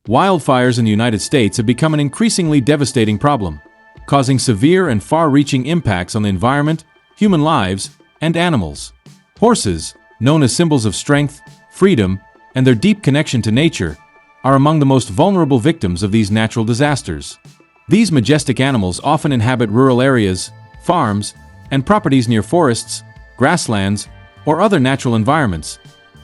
Wildfires in the United States have become an increasingly devastating problem, causing severe and far-reaching impacts on the environment, human lives, and animals. Horses, known as symbols of strength, freedom, and their deep connection to nature, are among the most vulnerable victims of these natural disasters. These majestic animals often inhabit rural areas, farms, and properties near forests, grasslands, or other natural environments,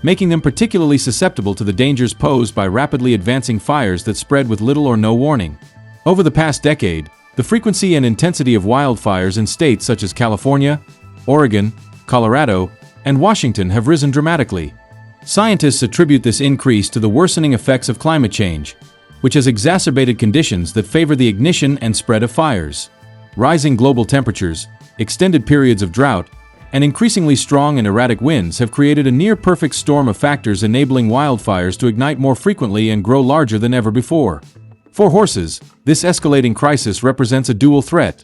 making them particularly susceptible to the dangers posed by rapidly advancing fires that spread with little or no warning. Over the past decade, the frequency and intensity of wildfires in states such as California, Oregon, Colorado, and Washington have risen dramatically. Scientists attribute this increase to the worsening effects of climate change, which has exacerbated conditions that favor the ignition and spread of fires. Rising global temperatures, extended periods of drought, and increasingly strong and erratic winds have created a near-perfect storm of factors enabling wildfires to ignite more frequently and grow larger than ever before. For horses, this escalating crisis represents a dual threat: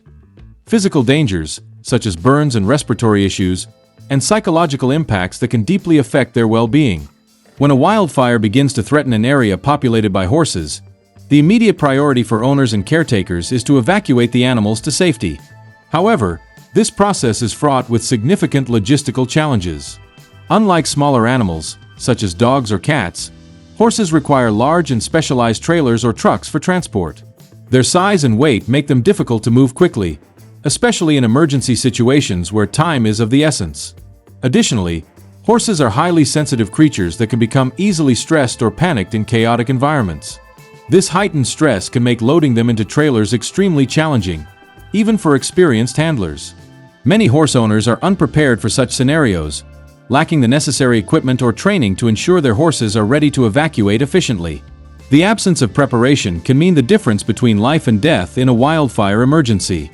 physical dangers, such as burns and respiratory issues, and psychological impacts that can deeply affect their well-being. When a wildfire begins to threaten an area populated by horses, the immediate priority for owners and caretakers is to evacuate the animals to safety. However, this process is fraught with significant logistical challenges. Unlike smaller animals, such as dogs or cats, horses require large and specialized trailers or trucks for transport. Their size and weight make them difficult to move quickly, especially in emergency situations where time is of the essence. Additionally, horses are highly sensitive creatures that can become easily stressed or panicked in chaotic environments. This heightened stress can make loading them into trailers extremely challenging, even for experienced handlers. Many horse owners are unprepared for such scenarios, lacking the necessary equipment or training to ensure their horses are ready to evacuate efficiently. The absence of preparation can mean the difference between life and death in a wildfire emergency.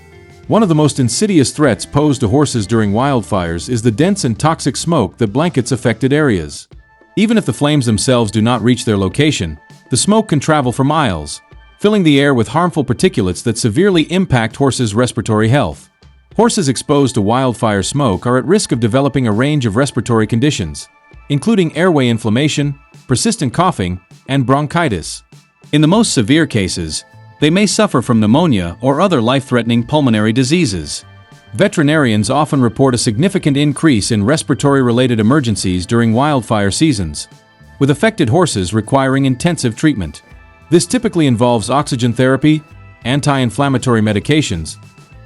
One of the most insidious threats posed to horses during wildfires is the dense and toxic smoke that blankets affected areas. Even if the flames themselves do not reach their location, the smoke can travel for miles, filling the air with harmful particulates that severely impact horses' respiratory health. Horses exposed to wildfire smoke are at risk of developing a range of respiratory conditions, including airway inflammation, persistent coughing, and bronchitis. In the most severe cases, they may suffer from pneumonia or other life-threatening pulmonary diseases. Veterinarians often report a significant increase in respiratory-related emergencies during wildfire seasons, with affected horses requiring intensive treatment. This typically involves oxygen therapy, anti-inflammatory medications,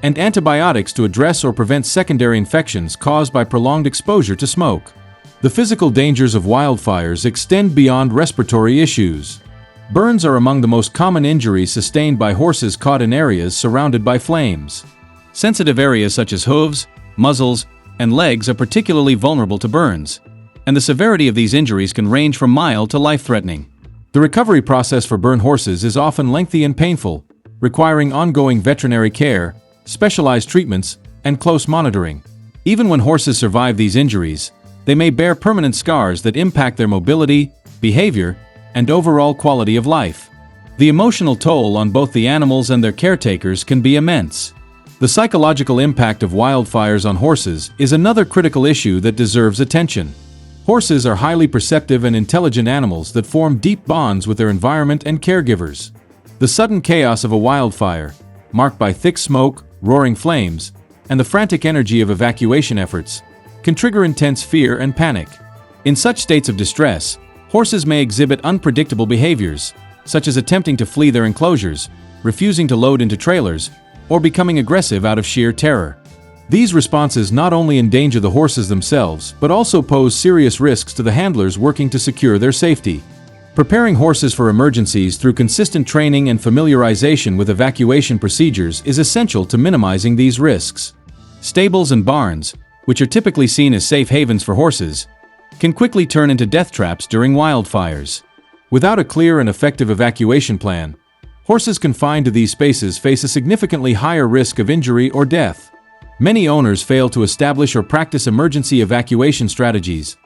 and antibiotics to address or prevent secondary infections caused by prolonged exposure to smoke. The physical dangers of wildfires extend beyond respiratory issues. Burns are among the most common injuries sustained by horses caught in areas surrounded by flames. Sensitive areas such as hooves, muzzles, and legs are particularly vulnerable to burns, and the severity of these injuries can range from mild to life-threatening. The recovery process for burn horses is often lengthy and painful, requiring ongoing veterinary care, specialized treatments, and close monitoring. Even when horses survive these injuries, they may bear permanent scars that impact their mobility, behavior, and overall quality of life. The emotional toll on both the animals and their caretakers can be immense. The psychological impact of wildfires on horses is another critical issue that deserves attention. Horses are highly perceptive and intelligent animals that form deep bonds with their environment and caregivers. The sudden chaos of a wildfire, marked by thick smoke, roaring flames, and the frantic energy of evacuation efforts, can trigger intense fear and panic. In such states of distress, horses may exhibit unpredictable behaviors, such as attempting to flee their enclosures, refusing to load into trailers, or becoming aggressive out of sheer terror. These responses not only endanger the horses themselves, but also pose serious risks to the handlers working to secure their safety. Preparing horses for emergencies through consistent training and familiarization with evacuation procedures is essential to minimizing these risks. Stables and barns, which are typically seen as safe havens for horses, can quickly turn into death traps during wildfires. Without a clear and effective evacuation plan, horses confined to these spaces face a significantly higher risk of injury or death. Many owners fail to establish or practice emergency evacuation strategies,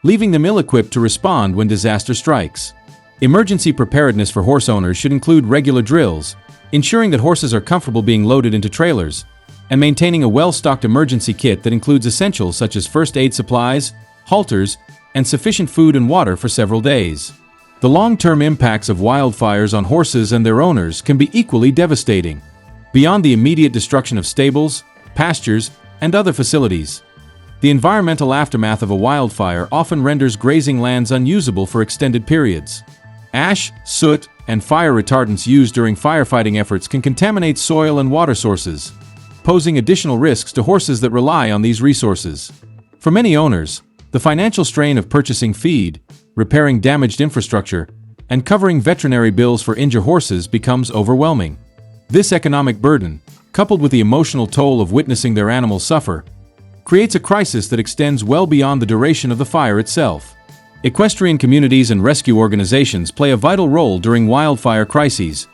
leaving them ill-equipped to respond when disaster strikes. Emergency preparedness for horse owners should include regular drills, ensuring that horses are comfortable being loaded into trailers, and maintaining a well-stocked emergency kit that includes essentials such as first aid supplies, halters, and sufficient food and water for several days. The long-term impacts of wildfires on horses and their owners can be equally devastating. Beyond the immediate destruction of stables, pastures, and other facilities, the environmental aftermath of a wildfire often renders grazing lands unusable for extended periods. Ash, soot, and fire retardants used during firefighting efforts can contaminate soil and water sources, posing additional risks to horses that rely on these resources. For many owners, the financial strain of purchasing feed, repairing damaged infrastructure, and covering veterinary bills for injured horses becomes overwhelming. This economic burden, coupled with the emotional toll of witnessing their animals suffer, creates a crisis that extends well beyond the duration of the fire itself. Equestrian communities and rescue organizations play a vital role during wildfire crises,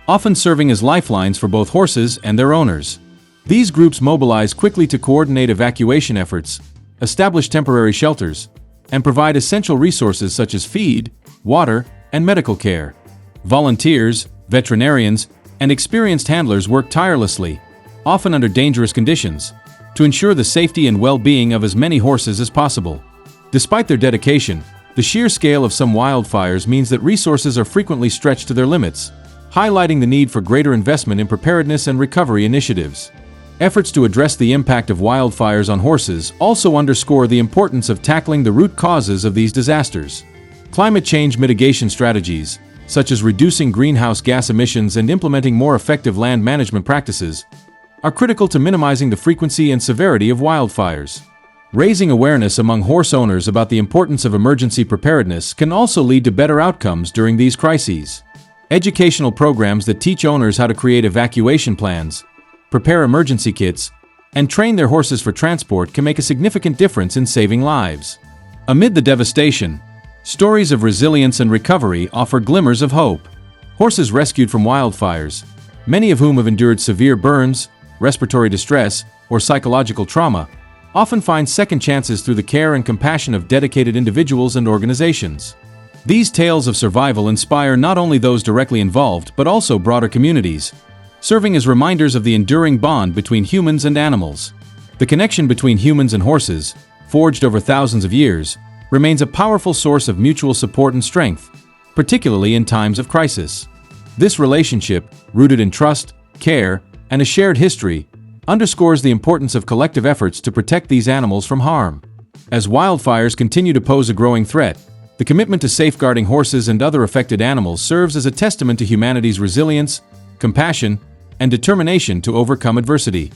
often serving as lifelines for both horses and their owners. These groups mobilize quickly to coordinate evacuation efforts, establish temporary shelters, and provide essential resources such as feed, water, and medical care. Volunteers, veterinarians, and experienced handlers work tirelessly, often under dangerous conditions, to ensure the safety and well-being of as many horses as possible. Despite their dedication, the sheer scale of some wildfires means that resources are frequently stretched to their limits, highlighting the need for greater investment in preparedness and recovery initiatives. Efforts to address the impact of wildfires on horses also underscore the importance of tackling the root causes of these disasters. Climate change mitigation strategies, such as reducing greenhouse gas emissions and implementing more effective land management practices, are critical to minimizing the frequency and severity of wildfires. Raising awareness among horse owners about the importance of emergency preparedness can also lead to better outcomes during these crises. Educational programs that teach owners how to create evacuation plans, prepare emergency kits, and train their horses for transport can make a significant difference in saving lives. Amid the devastation, stories of resilience and recovery offer glimmers of hope. Horses rescued from wildfires, many of whom have endured severe burns, respiratory distress, or psychological trauma, often find second chances through the care and compassion of dedicated individuals and organizations. These tales of survival inspire not only those directly involved but also broader communities, serving as reminders of the enduring bond between humans and animals. The connection between humans and horses, forged over thousands of years, remains a powerful source of mutual support and strength, particularly in times of crisis. This relationship, rooted in trust, care, and a shared history, underscores the importance of collective efforts to protect these animals from harm. As wildfires continue to pose a growing threat, the commitment to safeguarding horses and other affected animals serves as a testament to humanity's resilience, compassion, and determination to overcome adversity.